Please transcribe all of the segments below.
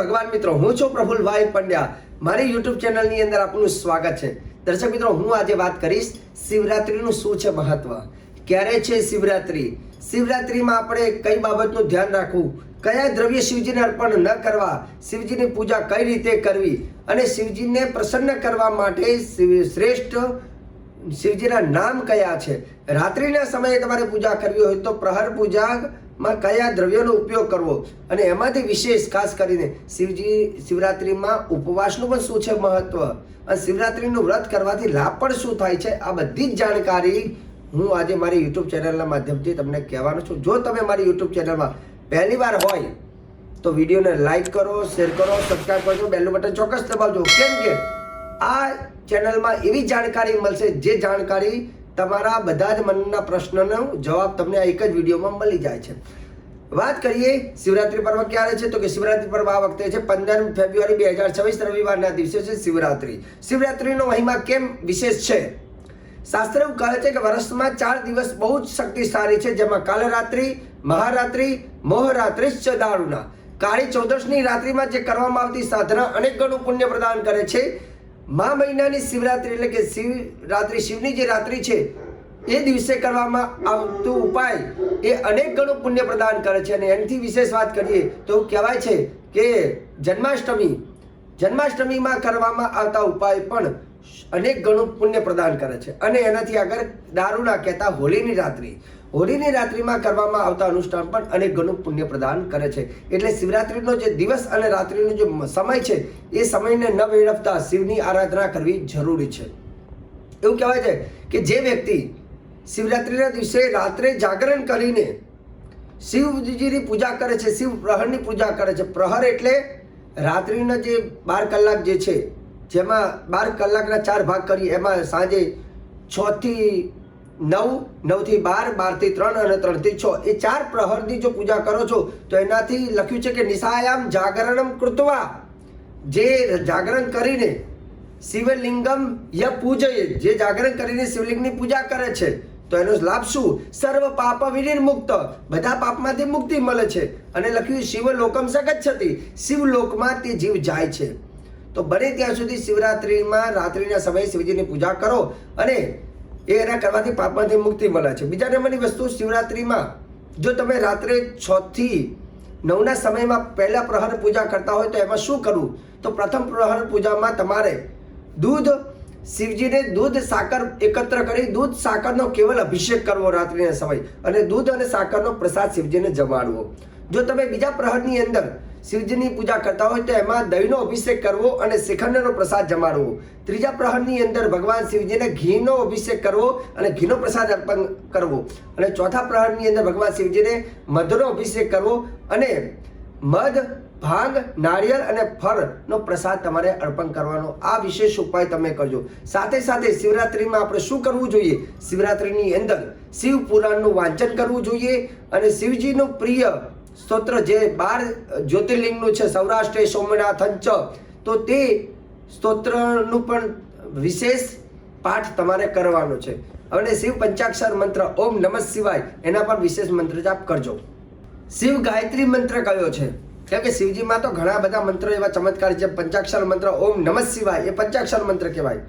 ભગવાન મિત્રો, હું છું પ્રફુલભાઈ પંડ્યા. મારી યુટ્યુબ ચેનલની અંદર આપનું સ્વાગત છે. દર્શક મિત્રો, હું આજે વાત કરીશ શિવરાત્રીનું શું છે મહત્વ, ક્યારે છે શિવરાત્રી, શિવરાત્રીમાં આપણે કઈ બાબતનું ધ્યાન રાખવું, કયા દ્રવ્ય શિવજીને અર્પણ ન કરવા, શિવજીની પૂજા કઈ રીતે કરવી અને શિવજીને પ્રસન્ન કરવા માટે શ્રેષ્ઠ શિવજીના નામ કયા છે. રાત્રિના સમયે તમારે પૂજા કરવી હોય તો પ્રહર પૂજામાં કયા દ્રવ્યોનો ઉપયોગ કરવો અને એમાંથી વિશેષ ખાસ કરીને શિવરાત્રિમાં ઉપવાસનું પણ શું છે મહત્વ અને શિવરાત્રિનું વ્રત કરવાથી લાભ પણ શું થાય છે, આ બધી જ જાણકારી હું આજે મારી યુટ્યુબ ચેનલના માધ્યમથી તમને કહેવાનો છું. જો તમે મારી યુટ્યુબ ચેનલમાં પહેલી વાર હોય તો વિડીયોને લાઈક કરો, શેર કરો, સબસ્ક્રાઈબ કરજો, બેલનું બટન ચોક્કસ દબાવજો. કેમ કે આ ચેનલમાં એવી જાણકારી મળશે જે જાણકારી તમારા બધા જ મનના પ્રશ્નનો જવાબ તમને આ એક જ વિડીયોમાં મળી જાય છે. વાત કરીએ શિવરાત્રી પર્વ ક્યારે છે, તો કે શિવરાત્રી પર્વ આ વખતે છે 15 ફેબ્રુઆરી 2026 રવિવારના દિવસે છે શિવરાત્રી. શિવરાત્રીનો મહિમા કેમ વિશેષ છે? શાસ્ત્ર એવું કહે છે કે વર્ષમાં 4 દિવસ બહુ જ શક્તિશાળી છે, જેમાં કાલરાત્રિ, મહારાત્રિ, મોહરાત્રિ, દારૂણા. કાળી ચૌદશની રાત્રિમાં જે કરવામાં આવતી સાધના અનેક ગણું પુણ્ય પ્રદાન કરે છે. મા મહિનાની શિવરાત્રી એટલે કે શિવરાત્રી, શિવની જે રાત્રિ છે એ દિવસે કરવામાં આવતું ઉપાય એ અનેક ગણું પુણ્ય પ્રદાન કરે છે. અને એનાથી વિશેષ વાત કરીએ તો કહેવાય છે કે જન્માષ્ટમીમાં કરવામાં આવતા ઉપાય પણ અનેક ગણું પુણ્ય પ્રદાન કરે છે. અને એનાથી આગળ દારૂના કહેતા હોળીની રાત્રિમાં કરવામાં આવતા અનુષ્ઠાન પણ અનેક ગણું પુણ્ય પ્રદાન કરે છે. એટલે શિવરાત્રીનો જે દિવસ અને રાત્રિનો જે સમય છે એ સમયને ન વેડફતા શિવની આરાધના કરવી જરૂરી છે. એવું કહેવાય છે કે જે વ્યક્તિ શિવરાત્રિના દિવસે રાત્રે જાગરણ કરીને શિવજીની પૂજા કરે છે, શિવ પ્રહરની પૂજા કરે છે. પ્રહર એટલે રાત્રિના જે 12 કલાક જે છે, જેમાં 12 કલાકના 4 ભાગ કરીએ, એમાં સાંજે 6 થી 9, 9 થી 12, 12 થી 3 અને 3 થી 6 એ 4 પ્રહરની જો પૂજા કરો છો તો એનાથી લખ્યું છે કે નિશાયામ જાગરણમ કૃત્વા, જે જાગરણ કરીને શિવલિંગમ ય પૂજયે, જે જાગરણ કરીને શિવલિંગની પૂજા કરે છે તો એનો લાભ શું? સર્વ પાપ વિનિર્મુક્ત, બધા પાપમાંથી મુક્તિ મળે છે. અને લખ્યું શિવલોકમ સગચ્છતિ, શિવલોકમાં તે જીવ જાય છે. તો બને ત્યાં સુધી શિવરાત્રિમાં રાત્રિના સમયે શિવજીની પૂજા કરો અને એના કરવાથી પાપમાંથી મુક્તિ મળે છે. બીજા નંબરની વસ્તુ, શિવરાત્રિમાં જો તમે રાત્રે 6 થી 9ના સમયમાં પહેલા પ્રહર પૂજા કરતા હોય તો એમાં શું કરવું? તો પ્રથમ પ્રહર પૂજામાં તમારે શિવજીને દૂધ સાકર એકત્ર કરી દૂધ સાકરનો કેવલ અભિષેક કરવો રાત્રિના સમય, અને દૂધ અને સાકરનો પ્રસાદ શિવજીને જમાડવો. જો તમે બીજા પ્રહરની અંદર શિવજીની પૂજા કરતા હોય તો એમાં દહીંનો અભિષેક કરવો અને શ્રીખંડનો પ્રસાદ જમાડવો. ત્રીજા પ્રહરની અંદર ભગવાન શિવજીને ઘીનો અભિષેક કરવો અને ઘીનો પ્રસાદ અર્પણ કરવો. અને ચોથા પ્રહરની અંદર ભગવાન શિવજીને મધનો અભિષેક કરવો અને મધ, ભાંગ, નાળિયેર અને ફળનો પ્રસાદ તમારે અર્પણ કરવાનો. આ વિશેષ ઉપાય તમે કરજો. સાથે સાથે શિવરાત્રિમાં આપણે શું કરવું જોઈએ? શિવરાત્રિની અંદર શિવ પુરાણનું વાંચન કરવું જોઈએ અને શિવજીનું પ્રિય સ્તોત્ર જે 12 જ્યોતિર્લિંગનું છે, સૌરાષ્ટ્ર સોમનાથંચ, તો તે સ્તોત્રનું પણ વિશેષ પાઠ તમારે કરવાનો છે. અને શિવ પંચાક્ષર મંત્ર ઓમ નમઃ શિવાય એના પણ વિશેષ મંત્ર જાપ કરજો. શિવ ગાયત્રી મંત્ર કયો છે? કેમ કે શિવજીમાં તો ઘણા બધા મંત્રો એવા ચમત્કારી છે. પંચાક્ષર મંત્ર ઓમ નમઃ શિવાય એ પંચાક્ષર મંત્ર કહેવાય.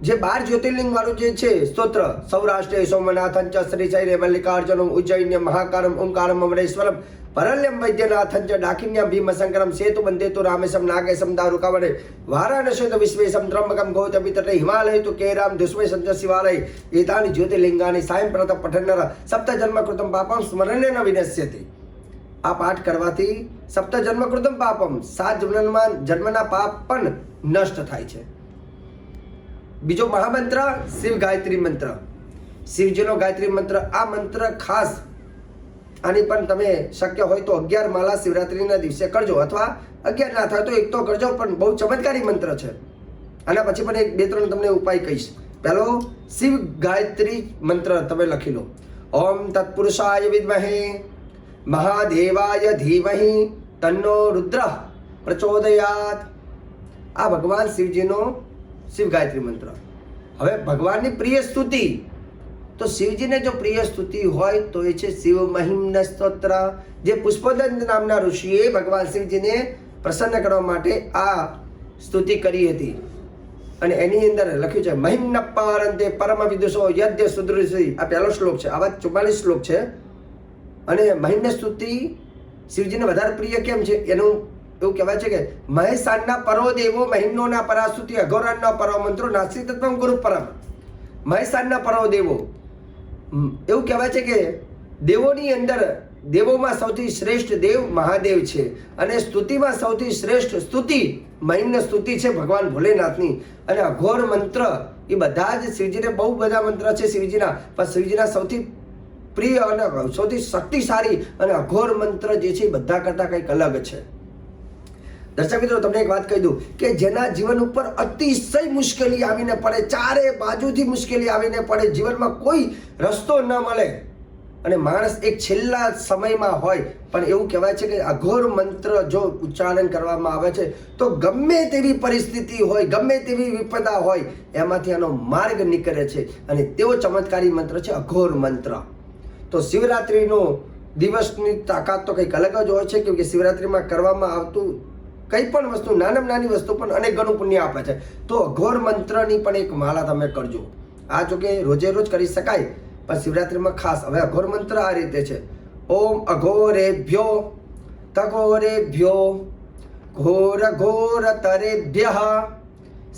જે 12 જ્યોતિર્લિંગ વાળું જે છે સ્તોત્ર, સૌરાષ્ટ્ર સોમનાથંચ, શ્રીશૈલે મલ્લિકાર્જુનમ, ઉજ્જૈન્ય મહાકારમ, ઓમકારમ અમરેશ્વરમ, પરલ્યમ વૈદ્યનાથંચ, ડાકિન્યમ ભીમશંકરમ, સેતુ બંધેતુ રામેશમ, નાગેશમ દારુકાવને, વારાણસી વિશ્વેશમ, ત્રંબકમ ગૌતમિતટે, હિમાલય તુ કેરામ ધુષ્મેશમ ચ શિવાલય, એતાની જ્યોતિર્લિંગાની સાયં પ્રત પઠનર સપ્ત જન્મ કૃતમ પાપમ સ્મરણેન વિનશ્યતિ. આ પાઠ કરવાથી સપ્ત જન્મ કૃતમ પાપમ, 7 જન્મના પાપ પણ નષ્ટ થાય છે. બીજો મહામંત્ર શિવ ગાયત્રી મંત્ર, શિવજીનો ગાયત્રી મંત્ર. આ મંત્ર ખાસ આની પણ તમે શક્ય હોય તો 11 માળા શિવરાત્રિના દિવસે કરજો, અથવા 11 ના થાય તો એક તો કરજો, પણ બહુ ચમત્કારી મંત્ર છે. આના પછી પણ 2-3 તમને ઉપાય કહીશ. પહેલો શિવ ગાયત્રી મંત્ર તમે લખી લો. ઓમ તત્પુરુષાય વિદ્મહે મહાદેવાય ધીમહિ તન્નો રુદ્ર પ્રચોદયાત. આ ભગવાન શિવજીનો શિવ ગાયત્રી મંત્ર. હવે ભગવાનની પ્રિય સ્તુતિ, તો શિવજીને જો પ્રિય સ્તુતિ હોય તો એ છે શિવ મહિમ્ન સ્તોત્ર, જે પુષ્પદંત નામના ઋષિએ ભગવાન શિવજીને પ્રસન્ન કરવા માટે આ સ્તુતિ કરી હતી. અને એની અંદર લખ્યું છે મહિમ્ન પારંતે પરમ વિદુષો યદ્ય સુદૃશી. આ પહેલો શ્લોક છે. આવા 44 શ્લોક છે. અને મહિમ્ન સ્તુતિ શિવજીને વધારે પ્રિય કેમ છે એનું એવું કહેવાય છે કે મહેશાનના પરો દેવો મહિમ્નોના પરાસ્તુતિ અઘોરાનના પરો મંત્રો નાસ્તિ તત્વમ ગુરુ પરમ. મહેશાનના પરો દેવો એવું કહેવાય છે કે દેવોની અંદર દેવોમાં સૌથી શ્રેષ્ઠ દેવ મહાદેવ છે. અને સ્તુતિમાં સૌથી શ્રેષ્ઠ સ્તુતિ મહિમ્ન સ્તુતિ છે ભગવાન ભોલેનાથની. અને અઘોર મંત્ર એ બધા જ શિવજીને બહુ બધા મંત્ર છે શિવજીના, પણ શિવજીના સૌથી પ્રિય અને સૌથી શક્તિશાળી અને અઘોર મંત્ર જે છે એ બધા કરતાં કંઈક અલગ છે. દર્શક મિત્રો, તમને એક વાત કહી દઉં કે જેના જીવન ઉપર અતિશય મુશ્કેલી આવીને પડે, ચારે બાજુથી મુશ્કેલી આવીને પડે, જીવનમાં કોઈ રસ્તો ન મળે અને માણસ એક છેલ્લા સમયમાં હોય, પણ એવું કહેવાય છે કે અઘોર મંત્ર જો ઉચ્ચારણ કરવામાં આવે છે તો ગમે તેવી પરિસ્થિતિ હોય, ગમે તેવી વિપદા હોય, એમાંથી આનો માર્ગ નીકળે છે. અને તેવો ચમત્કારી મંત્ર છે અઘોર મંત્ર. તો શિવરાત્રિનો દિવસની તાકાત તો કંઈક અલગ જ હોય છે, કેમ કે શિવરાત્રિમાં કરવામાં આવતું કંઈ પણ વસ્તુ, નાનામાં નાની વસ્તુ પણ અનેક ગણું પુણ્ય આપે છે. તો અઘોર મંત્રની પણ એક માળા તમે કરજો. આ જો કે રોજે રોજ કરી શકાય, પણ શિવરાત્રિમાં ખાસ. હવે અઘોર મંત્ર આ રીતે છે: ઓમ અઘોરેભ્યો તઘોરેભ્યો ઘોર ઘોર તરેભ્યઃ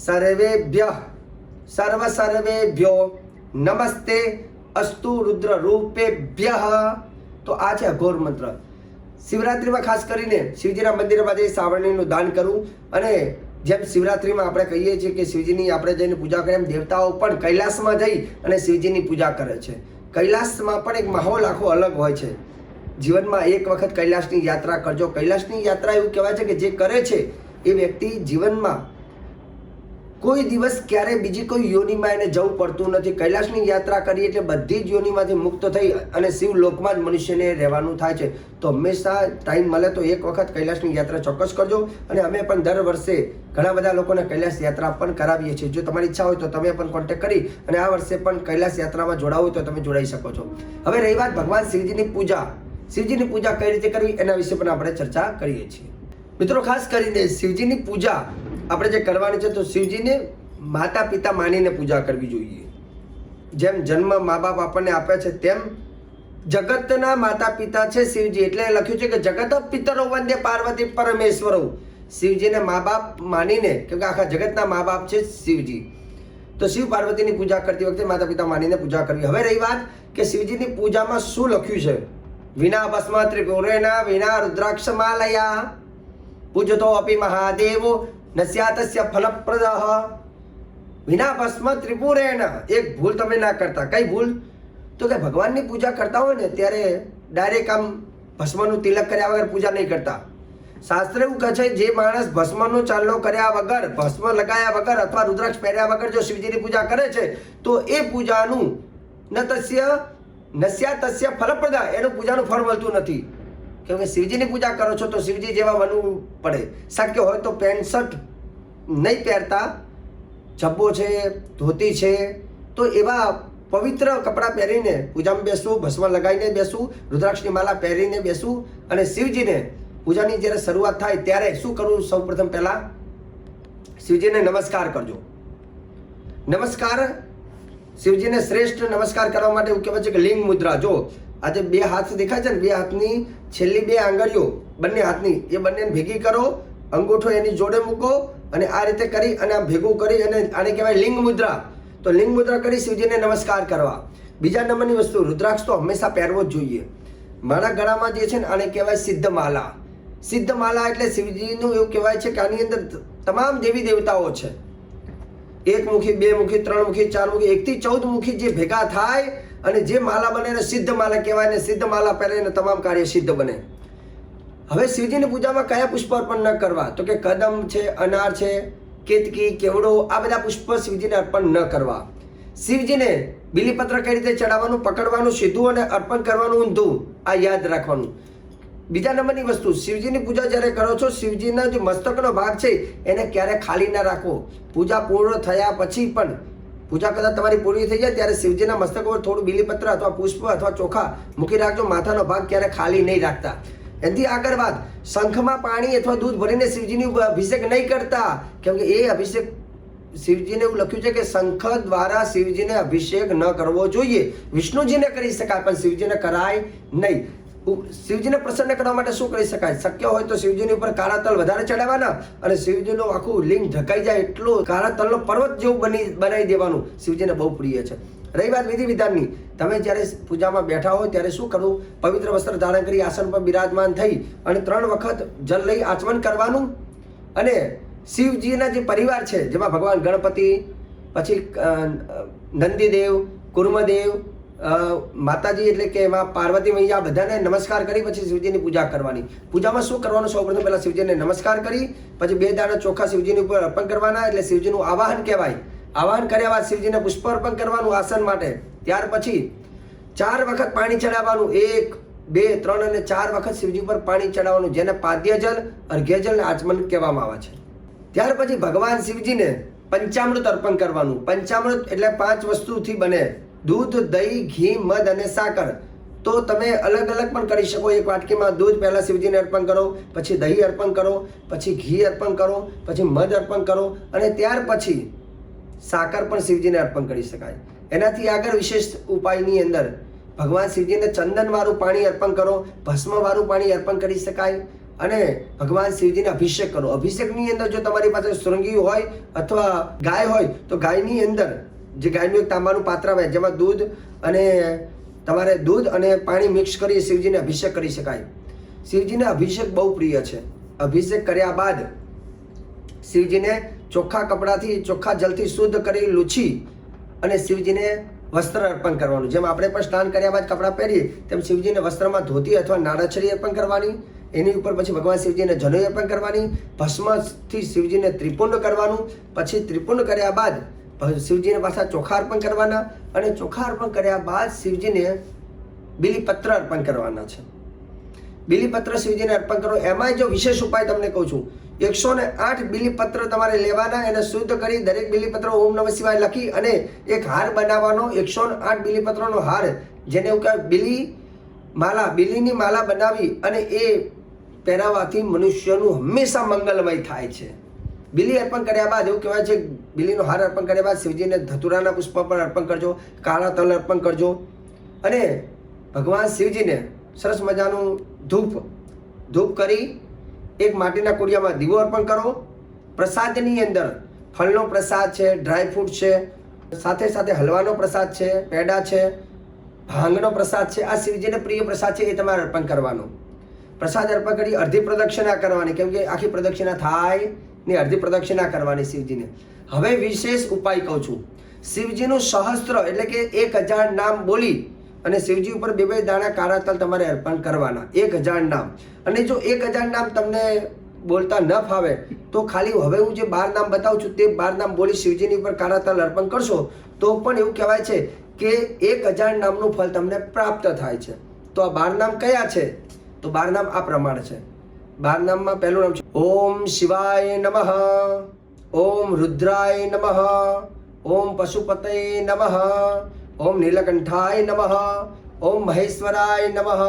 સર્વેભ્યઃ સર્વ સર્વેભ્યો નમસ્તે અસ્તુ રુદ્ર રૂપેભ્યઃ. તો આ છે અઘોર મંત્ર. શિવરાત્રિમાં ખાસ કરીને શિવજીના મંદિરમાં જઈ સાવરણીનું દાન કરવું. અને જેમ શિવરાત્રિમાં આપણે કહીએ છીએ કે શિવજીની આપણે જઈને પૂજા કરીએ, એમ દેવતાઓ પણ કૈલાસમાં જઈ અને શિવજીની પૂજા કરે છે. કૈલાસમાં પણ એક માહોલ આખો અલગ હોય છે. જીવનમાં એક વખત કૈલાસની યાત્રા કરજો. કૈલાસની યાત્રા એવું કહેવાય છે કે જે કરે છે એ વ્યક્તિ જીવનમાં કોઈ દિવસ ક્યારે બીજી કોઈ યોનિમાં એને જવું પડતું નથી. કૈલાસની યાત્રા કરી એટલે બધી જ યોનિમાંથી મુક્ત થઈ અને શિવલોકમાં જ મનુષ્યને રહેવાનું થાય છે. તો હંમેશા ટાઈમ મળે તો એક વખત કૈલાસની યાત્રા ચોક્કસ કરજો. અને અમે પણ દર વર્ષે ઘણા બધા લોકોને કૈલાસ યાત્રા પણ કરાવીએ છીએ. જો તમારી ઈચ્છા હોય તો તમે પણ કોન્ટેક્ટ કરી અને આ વર્ષે પણ કૈલાસ યાત્રામાં જોડાવું હોય તો તમે જોડાઈ શકો છો. હવે રહી વાત ભગવાન શિવજીની પૂજા. શિવજીની પૂજા કઈ રીતે કરવી એના વિશે પણ આપણે ચર્ચા કરીએ છીએ. મિત્રો, ખાસ કરીને શિવજીની પૂજા આપણે જે કરવાની છે તો શિવજીને માતા પિતા માનીને પૂજા કરવી જોઈએ. જેમ જન્મ મા બાપ આપણને આપે છે તેમ જગતના માતા પિતા છે શિવજી. એટલે લખ્યું છે કે જગત પિતરો વંદે પાર્વતી પરમેશ્વરો. શિવજીને મા બાપ માનીને, કેમ કે આખા જગતના મા બાપ છે શિવજી, તો શિવ પાર્વતીની પૂજા કરતી વખતે માતા પિતા માનીને પૂજા કરવી. હવે રહી વાત કે શિવજીની પૂજામાં શું લખ્યું છે: વિના ભસ્મ ત્રિપુરેના વિના રુદ્રાક્ષ માલયા પૂજતો અપી મહાદેવો નસ્યાતસ્ય ફલપ્રદઃ. વિના ભસ્મ ત્રિપુરેણ. એક ભૂલ તમે ના કરતા. કઈ ભૂલ? તો કે ભગવાનની પૂજા કરતા હોય ને ત્યારે ડાયરેક્ટ આમ ભસ્મનું તિલક કર્યા વગર પૂજા નહીં કરતા. શાસ્ત્ર એવું કહે છે જે માણસ ભસ્મનો ચાંદલો કર્યા વગર, ભસ્મ લગાયા વગર અથવા રુદ્રાક્ષ પહેર્યા વગર જો શિવજીની પૂજા કરે છે તો એ પૂજાનું નસ્યા ફલપ્રદા, એનું પૂજાનું ફળ મળતું નથી. કેમ કે શિવજીની પૂજા કરો છો તો શિવજી જેવા બનવું પડે. શક્ય હોય તો પેન્ટ શર્ટ નહીં પહેરતા, જબ્બો છે, ધોતી છે, તો એવા પવિત્ર કપડાં પહેરીને પૂજામાં બેસવું, ભસ્મ લગાવીને બેસવું, રુદ્રાક્ષની માલા પહેરીને બેસવું. અને શિવજીને પૂજાની જ્યારે શરૂઆત થાય ત્યારે શું કરવું? સૌ પ્રથમ પહેલાં શિવજીને નમસ્કાર કરજો. નમસ્કાર, શિવજીને શ્રેષ્ઠ નમસ્કાર કરવા માટે એવું કહેવાય છે કે લિંગ મુદ્રા. જો આજે બે હાથ દેખાય છે ને, બે હાથની છેલ્લી બે આંગળીઓ બંને હાથની એ બંનેને ભેગી કરો, અંગૂઠો એની જોડે મૂકો અને આ રીતે કરી અને આમ ભેગું કરી અને આને કહેવાય લિંગ મુદ્રા. તો લિંગ મુદ્રા કરી શિવજીને નમસ્કાર કરવા. બીજા નંબરની વસ્તુ, રુદ્રાક્ષ તો હંમેશા પહેરવો જ જોઈએ. મારા ગળામાં જે છે ને આને કહેવાય સિદ્ધ માલા. સિદ્ધ માલા એટલે શિવજીનું એવું કહેવાય છે કે આની અંદર તમામ દેવી દેવતાઓ છે. એક મુખી, બે મુખી, ત્રણ મુખી, ચાર મુખી, 1 થી 14 મુખી જે ભેગા થાય અને જે માલા બને એને સિદ્ધ માલા કહેવાય. ને સિદ્ધ માલા પહેરે ને તમામ કાર્ય સિદ્ધ બને. હવે શિવજીની પૂજામાં કયા પુષ્પ અર્પણ ન કરવા? તો કે કદમ છે, અનાર છે, કેતકી, કેવડો, આ બધા પુષ્પ શિવજીને અર્પણ ન કરવા. શિવજીને બિલીપત્ર કઈ રીતે ચડાવવાનું, પકડવાનું સીધું અને અર્પણ કરવાનું ઊંધું, આ યાદ રાખવાનું. બીજા નંબરની વસ્તુ, શિવજીની પૂજા જ્યારે કરો છો, શિવજીના જે મસ્તકનો ભાગ છે એને ક્યારે ખાલી ના રાખવો. પૂજા પૂર્ણ થયા પછી પણ, પૂજા કદાચ તમારી પૂરી થઈ જાય ત્યારે શિવજીના મસ્તક પર થોડું બિલીપત્ર અથવા પુષ્પ અથવા ચોખા મૂકી રાખજો. માથાનો ભાગ ક્યારે ખાલી નહીં રાખતા. એનાથી આગળ વાત, શંખમાં પાણી અથવા દૂધ ભરીને શિવજીની ઉપર અભિષેક નહીં કરતા, કેમ કે એ અભિષેક શિવજીને એવું લખ્યું છે કે શંખ દ્વારા શિવજીને અભિષેક ન કરવો જોઈએ. વિષ્ણુજીને કરી શકાય પણ શિવજીને કરાય નહીં. શિવજીને પ્રસન્ન કરવા માટે શું કરી શકાય? શક્ય હોય તો શિવજીની ઉપર કાળા તલ વધારે ચડાવવાના અને શિવજીનું આખું લિંગ ઢકાઈ જાય એટલું કાળા તલનો પર્વત જેવું બનાવી દેવાનું. શિવજીને બહુ પ્રિય છે. રહી વાત વિધિ વિધાનની, તમે જ્યારે પૂજામાં બેઠા હોય ત્યારે શું કરવું? પવિત્ર વસ્ત્ર ધારણ કરી આસન પર બિરાજમાન થઈ અને 3 વખત જલ લઈ આચમન કરવાનું અને શિવજીના જે પરિવાર છે જેમાં ભગવાન ગણપતિ, પછી નંદીદેવ, કુર્મદેવ, માતાજી એટલે કે એમાં પાર્વતી મૈયા, બધાને નમસ્કાર કરી પછી શિવજીની પૂજા કરવાની. પૂજામાં શું કરવાનું? સૌપ્રથમ પહેલા શિવજીને નમસ્કાર કરી પછી 2 દાણા ચોખા શિવજીની ઉપર અર્પણ કરવાના, એટલે શિવજીનું આવાહન કહેવાય. આવાહન કર્યા બાદ શિવજીને પુષ્પ અર્પણ કરવાનું આસન માટે. ત્યાર પછી 4 વખત પાણી ચડાવવાનું. 1, 2, 3 અને 4 વખત શિવજી પર પાણી ચડાવવાનું, જેને પાદ્ય જલ, અર્ઘ્ય જલ અને આચમન કહેવામાં આવે છે. ત્યાર પછી ભગવાન શિવજીને પંચામૃત અર્પણ કરવાનું. પંચામૃત એટલે 5 વસ્તુથી બને: દૂધ, દહીં, ઘી, મધ અને સાકર. તો તમે અલગ અલગ પણ કરી શકો. એક વાટકીમાં દૂધ પહેલા શિવજીને અર્પણ કરો, પછી દહીં અર્પણ કરો, પછી ઘી અર્પણ કરો, પછી મધ અર્પણ કરો અને ત્યાર પછી સાકર પણ શિવજીને અર્પણ કરી શકાય. એનાથી આગળ વિશેષ ઉપાયની અંદર ભગવાન શિવજીને ચંદનવાળું પાણી અર્પણ કરો, ભસ્મવાળું પાણી અર્પણ કરી શકાય અને ભગવાન શિવજીને અભિષેક કરો. અભિષેકની અંદર જો તમારી પાસે શૃંગી હોય અથવા ગાય હોય તો ગાયની અંદર જે ગાયનું એક તાંબાનું પાત્ર આવે જેમાં દૂધ અને પાણી મિક્સ કરી શિવજીને અભિષેક કરી શકાય. શિવજીને અભિષેક બહુ પ્રિય છે. અભિષેક કર્યા બાદ શિવજીને ચોખ્ખા કપડાથી, ચોખ્ખા જલથી શુદ્ધ કરી લૂછી અને શિવજીને વસ્ત્ર અર્પણ કરવાનું. જેમ આપણે પણ સ્નાન કર્યા બાદ કપડાં પહેરીએ તેમ શિવજીને વસ્ત્રમાં ધોતી અથવા નાળાછડી અર્પણ કરવાની. એની ઉપર પછી ભગવાન શિવજીને જનોઈ અર્પણ કરવાની. ભસ્મથી શિવજીને ત્રિપુંડ કરવાનું. પછી ત્રિપુંડ કર્યા બાદ શિવજીને પાછા ચોખા અર્પણ કરવાના અને ચોખા અર્પણ કર્યા બાદ શિવજીને બિલીપત્ર અર્પણ કરવાના છે. બિલીપત્ર શિવજીને અર્પણ કરો. એમાંય જો વિશેષ ઉપાય તમને કહું છું, 108 બિલીપત્ર તમારે લેવાના, એને શુદ્ધ કરી દરેક બિલીપત્ર ઓમ નમઃ શિવાય લખી અને એક હાર બનાવવાનો. 108 બિલીપત્રનો હાર, જેને એવું કહેવાય બિલી માલા, બિલીની માલા બનાવી અને એ પહેરાવાથી મનુષ્યનું હંમેશા મંગલમય થાય છે. બિલી અર્પણ કર્યા બાદ એવું કહેવાય છે, બિલીનો હાર અર્પણ કર્યા બાદ શિવજીને ધતુરાના પુષ્પ પણ અર્પણ કરજો, કાળા તલ અર્પણ કરજો અને ભગવાન શિવજીને સરસ મજાનું ધૂપ કરી એક માટીના કોડિયામાં દીવો અર્પણ કરો. પ્રસાદની અંદર ફળનો પ્રસાદ છે, ડ્રાયફ્રૂટ છે, સાથે સાથે હલવાનો પ્રસાદ છે, પેડા છે, ભાંગનો પ્રસાદ છે. આ શિવજીને પ્રિય પ્રસાદ છે, એ તમારે અર્પણ કરવાનો. પ્રસાદ અર્પણ કરી અડધી પ્રદક્ષિણા કરવાની, કેમ કે આખી પ્રદક્ષિણા થાય ને અડધી પ્રદક્ષિણા કરવાની શિવજીને. હવે વિશેષ ઉપાય કહું છું. શિવજીનું સહસ્ત્ર એટલે કે 1000 નામ બોલી અને શિવજી ઉપર 2 દાણા કાળા તલ તમારે અર્પણ કરવાના. 1000 નામ. અને જો 1000 નામ તમને બોલતા ન ફાવે તો ખાલી હવે હું જે 12 નામ બતાવું છું તે 12 નામ બોલી શિવજીની ઉપર કાળા તલ અર્પણ કરશો તો પણ એવું કહેવાય છે કે 1000 નામનું ફળ તમને પ્રાપ્ત થાય છે. તો આ 12 નામ કયા છે? તો 12 નામ આ પ્રમાણે છે. 12 નામમાં પહેલું નામ છે ઓમ શિવાય નમઃ, ઓમ રુદ્રાય નમઃ, ઓમ પશુપતये નમઃ, ઓમ નીલકંઠાય નમઃ, ઓમ મહેશ્વરાય નમઃ,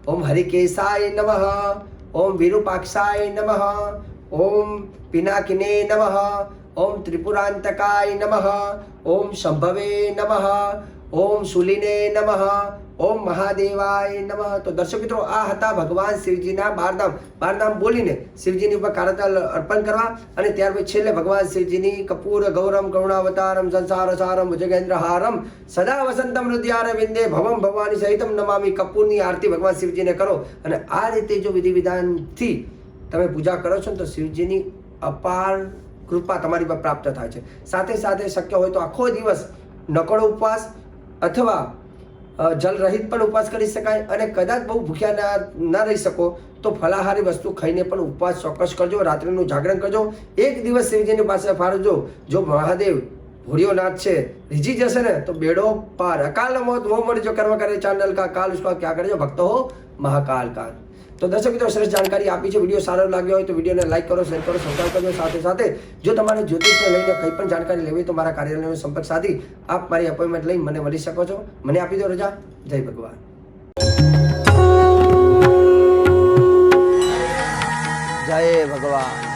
ઓમ હરિકેશાય નમઃ, ઓમ વિરૂપાક્ષાય નમઃ, ઓમ પિનાકિને નમઃ, ઓમ ત્રિપુરાંતકાય નમઃ, ઓમ શંભવે નમઃ, ઓમ શૂલિને નમઃ, ઓમ મહાદેવાય નમઃ. તો દર્શક મિત્રો, આ હતા ભગવાન શિવજીના 12 નામ બોલીને શિવજીની ઉપર કાળા તલ અર્પણ કરવા અને ત્યાર પછી છેલ્લે ભગવાન શિવજીની કપૂર ગૌરમ કરુણાવતારમ સંસારસારમ ભુજગેન્દ્રહારમ સદા વસંતમ હૃદયાર વિંદે ભવમ ભવાની સહિતમ નમામી કપૂરની આરતી ભગવાન શિવજીને કરો. અને આ રીતે જો વિધિ વિધાનથી તમે પૂજા કરો છો તો શિવજીની અપાર કૃપા તમારી પર પ્રાપ્ત થાય છે. સાથે સાથે શક્ય હોય તો આખો દિવસ નકોડો ઉપવાસ અથવા જલ રહિત પણ ઉપવાસ કરી શકાય અને કદાચ બહુ ભૂખ્યા ના રહી શકો તો ફલાહારી વસ્તુ ખાઈને પણ ઉપવાસ ચોક્કસ કરજો. રાત્રિનું જાગરણ કરજો. એક દિવસ શિવજીની પાસે ફાળવજો. જો મહાદેવ ભૂર્યોનાથ છે રીઝી જશે ને તો બેડો પાર. અકાલ મોત वो मर जो कर्म करे चांडल का काल उसका क्या करे जो भक्त हो महाकाल का. તો દર્શક મિત્રો, સરસ જાણકારી આપી છે. વિડીયો સારો લાગ્યો હોય તો વિડીયોને લાઈક કરો, શેર કરો, સબસ્ક્રાઈબ કરજો. સાથે સાથે જો તમારે જ્યોતિષને લઈને કંઈ પણ જાણકારી લેવી તો મારા કાર્યાલયનો સંપર્ક સાધી આપ મારી અપોઇન્ટમેન્ટ લઈ મને મળી શકો છો. મને આપી દો રજા. જય ભગવાન. જય ભગવાન.